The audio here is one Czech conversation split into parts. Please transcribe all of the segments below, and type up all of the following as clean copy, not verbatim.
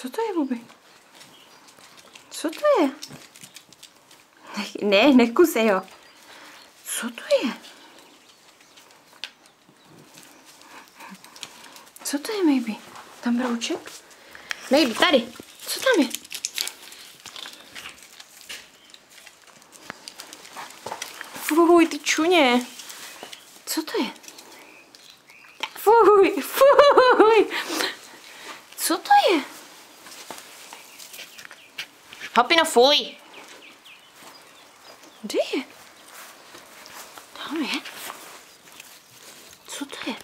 Co to je, Bubi? Co to je? Ne, nekusej ho. Co to je? Co to je, Maybe? Tam brouček? Maybe, tady. Co tam je? Fuj, ty čuně. Co to je? Fuj, fuj. Co to je? Hopino, fuj. Kde je? Tam je. Co to je?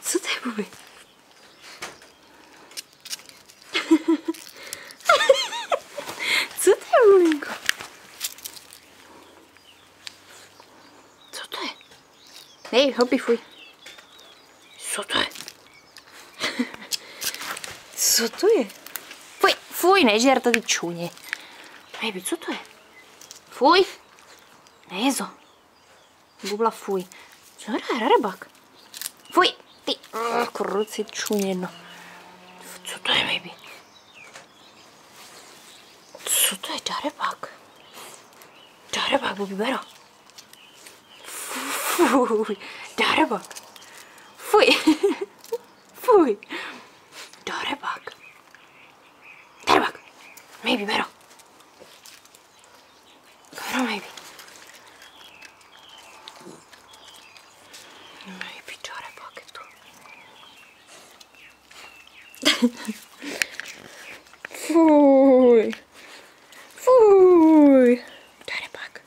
Co to je, Bubi? Co to je, Bulinko? Co to je? Hej, hopi, fuj. Co to je? Co to je? Fuj, fuj, nežer to, ty čuně. Maybe, co to je? Fuj. Nezo. Bubla, fuj. Co je rarebak? Fuj, ty kruci čuněno. Co to je, Maybe? Co to je, darebak? Darebak, Bubi, bero. Fuj, darebak. Fuj. Fuj. Darebak. Darebak. Maybe, bero. Bero, Maybe. Maybe, darebak je to. Fuj. Fuj. Darebak.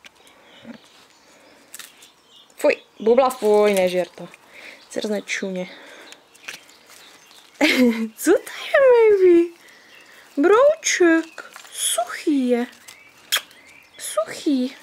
Fuj. Bubla, fuj, nežer to. Zrzne čuně. Co to je, Maybe? Brouček. Suchý je. Suchý.